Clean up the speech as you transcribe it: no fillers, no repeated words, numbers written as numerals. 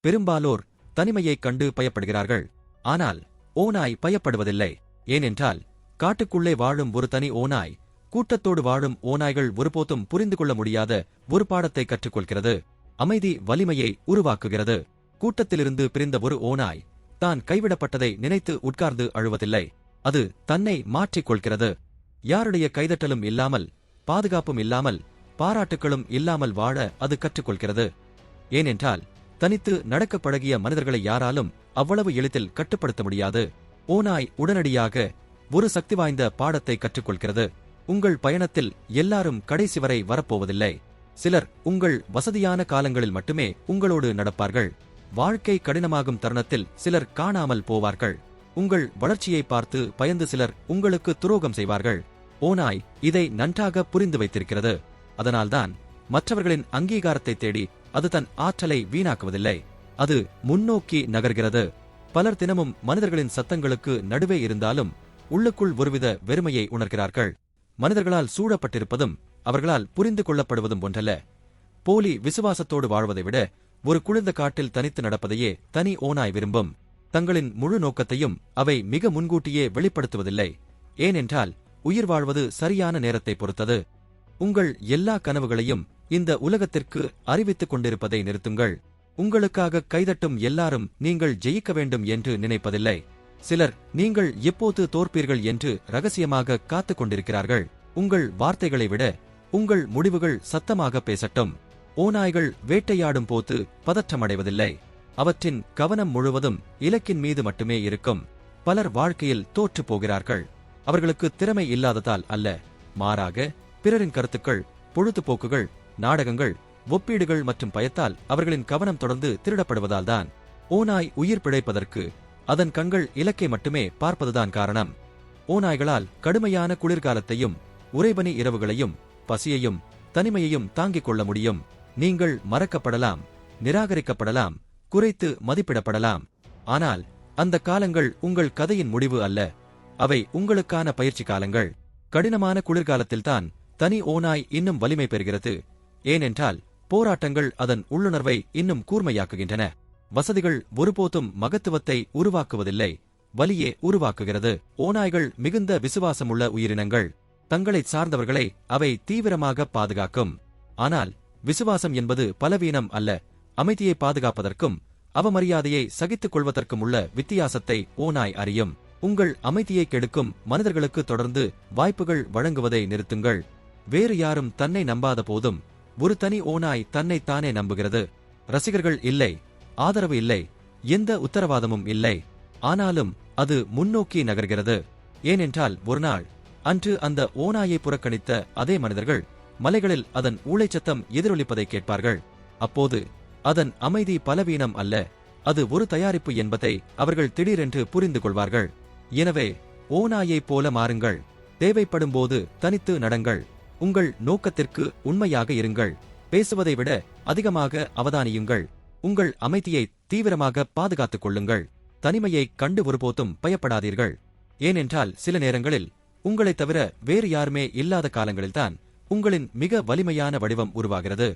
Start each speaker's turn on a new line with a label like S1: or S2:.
S1: பெரும்பாலோர் தனிமையைக் கண்டு பயப்படுகிறார்கள். ஆனால் ஓநாய் பயப்படுவதில்லை. ஏனென்றால் காட்டுக்குள்ளே வாழும் ஒரு தனி ஓநாய் கூட்டத்தோடு வாழும் ஓநாய்கள் ஒருபோதும் புரிந்து கொள்ள முடியாத ஒரு பாடத்தை கற்றுக்கொள்கிறது. அமைதி வலிமையை உருவாக்குகிறது. கூட்டத்திலிருந்து பிரிந்த ஒரு ஓநாய் தான் கைவிடப்பட்டதை நினைத்து உட்கார்ந்து அழுவதில்லை. அது தன்னை மாற்றிக்கொள்கிறது. யாருடைய கைதட்டலும் இல்லாமல், பாதுகாப்பும் இல்லாமல், பாராட்டுக்களும் இல்லாமல் வாழ அது கற்றுக்கொள்கிறது. ஏனென்றால் தனித்து நடக்க பழகிய மனிதர்களை யாராலும் அவ்வளவு எளிதில் கட்டுப்படுத்த முடியாது. ஓநாய் உடனடியாக ஒரு சக்தி வாய்ந்த பாடத்தை கற்றுக்கொள்கிறது. உங்கள் பயணத்தில் எல்லாரும் கடைசி வரை வரப்போவதில்லை. சிலர் உங்கள் வசதியான காலங்களில் மட்டுமே உங்களோடு நடப்பார்கள். வாழ்க்கை கடினமாகும் தருணத்தில் சிலர் காணாமல் போவார்கள். உங்கள் வளர்ச்சியை பார்த்து பயந்து சிலர் உங்களுக்கு துரோகம் செய்வார்கள். ஓநாய் இதை நன்றாக புரிந்து வைத்திருக்கிறது. அதனால்தான் மற்றவர்களின் அங்கீகாரத்தை தேடி அது தன் ஆற்றலை வீணாக்குவதில்லை. அது முன்னோக்கி நகர்கிறது. பலர் தினமும் மனிதர்களின் சத்தங்களுக்கு நடுவே இருந்தாலும் உள்ளுக்குள் ஒருவித வெறுமையை உணர்கிறார்கள். மனிதர்களால் சூழப்பட்டிருப்பதும் அவர்களால் புரிந்து கொள்ளப்படுவதும் ஒன்றல்ல. போலி விசுவாசத்தோடு வாழ்வதை விட ஒரு குளிர்ந்த காட்டில் தனித்து நடப்பதையே தனி ஓநாய் விரும்பும். தங்களின் முழு நோக்கத்தையும் அவை மிக முன்கூட்டியே வெளிப்படுத்துவதில்லை. ஏனென்றால் உயிர் வாழ்வது சரியான நேரத்தை பொறுத்தது. உங்கள் எல்லா கனவுகளையும் இந்த உலகத்திற்கு அறிவித்துக் கொண்டிருப்பதை நிறுத்துங்கள். உங்களுக்காக கைதட்டும் எல்லாரும் நீங்கள் ஜெயிக்க வேண்டும் என்று நினைப்பதில்லை. சிலர் நீங்கள் எப்போது தோற்பீர்கள் என்று ரகசியமாக காத்துக் கொண்டிருக்கிறார்கள். உங்கள் வார்த்தைகளை விட உங்கள் முடிவுகள் சத்தமாக பேசட்டும். ஓநாய்கள் வேட்டையாடும் போது பதற்றமடைவதில்லை. அவற்றின் கவனம் முழுவதும் இலக்கின் மீது மட்டுமே இருக்கும். பலர் வாழ்க்கையில் தோற்று போகிறார்கள். அவர்களுக்கு திறமை இல்லாததால் அல்ல, மாறாக பிறரின் கருத்துக்கள், பொழுதுபோக்குகள், நாடகங்கள், ஒப்பீடுகள் மற்றும் பயத்தால் அவர்களின் கவனம் தொடர்ந்து திருடப்படுவதால்தான். ஓநாய் உயிர் பிழைப்பதற்கு அதன் கண்கள் இலக்கை மட்டுமே பார்ப்பதுதான் காரணம். ஓநாய்களால் கடுமையான குளிர்காலத்தையும் உறைபனி இரவுகளையும் பசியையும் தனிமையையும் தாங்கிக் கொள்ள முடியும். நீங்கள் மறக்கப்படலாம், நிராகரிக்கப்படலாம், குறைத்து மதிப்பிடப்படலாம். ஆனால் அந்த காலங்கள் உங்கள் கதையின் முடிவு அல்ல. அவை உங்களுக்கான பயிற்சி காலங்கள். கடினமான குளிர்காலத்தில்தான் தனி ஓநாய் இன்னும் வலிமை பெறுகிறது. ஏனென்றால் போராட்டங்கள் அதன் உள்ளுணர்வை இன்னும் கூர்மையாக்குகின்றன. வசதிகள் ஒருபோதும் மகத்துவத்தை உருவாக்குவதில்லை, வலியே உருவாக்குகிறது. ஓநாய்கள் மிகுந்த விசுவாசமுள்ள உயிரினங்கள். தங்களை சார்ந்தவர்களை அவை தீவிரமாக பாதுகாக்கும். ஆனால் விசுவாசம் என்பது பலவீனம் அல்ல. அமைதியை பாதுகாப்பதற்கும் அவமரியாதையை சகித்துக் கொள்வதற்கும் உள்ள வித்தியாசத்தை ஓநாய் அறியும். உங்கள் அமைதியை கெடுக்கும் மனிதர்களுக்கு தொடர்ந்து வாய்ப்புகள் வழங்குவதை நிறுத்துங்கள். வேறு யாரும் தன்னை நம்பாத போதும் ஒரு தனி ஓநாய் தன்னைத்தானே நம்புகிறது. ரசிகர்கள் இல்லை, ஆதரவு இல்லை, எந்த உத்தரவாதமும் இல்லை. ஆனாலும் அது முன்னோக்கி நகர்கிறது. ஏனென்றால் ஒருநாள் அன்று அந்த ஓநாயை புறக்கணித்த அதே மனிதர்கள் மலைகளில் அதன் ஊளைச்சத்தம் எதிரொலிப்பதை கேட்பார்கள். அப்போது அதன் அமைதி பலவீனம் அல்ல, அது ஒரு தயாரிப்பு என்பதை அவர்கள் திடீரென்று புரிந்து கொள்வார்கள். எனவே ஓநாயைப் போல மாறுங்கள். தேவைப்படும்போது தனித்து நடங்கள். உங்கள் நோக்கத்திற்கு உண்மையாக இருங்கள். பேசுவதை விட அதிகமாக அவதானியுங்கள். உங்கள் அமைதியை தீவிரமாக பாதுகாத்துக் கொள்ளுங்கள். தனிமையைக் கண்டு ஒருபோதும் பயப்படாதீர்கள். ஏனென்றால் சில நேரங்களில் உங்களைத் தவிர வேறு யாருமே இல்லாத காலங்களில்தான் உங்களின் மிக வலிமையான வடிவம் உருவாகிறது.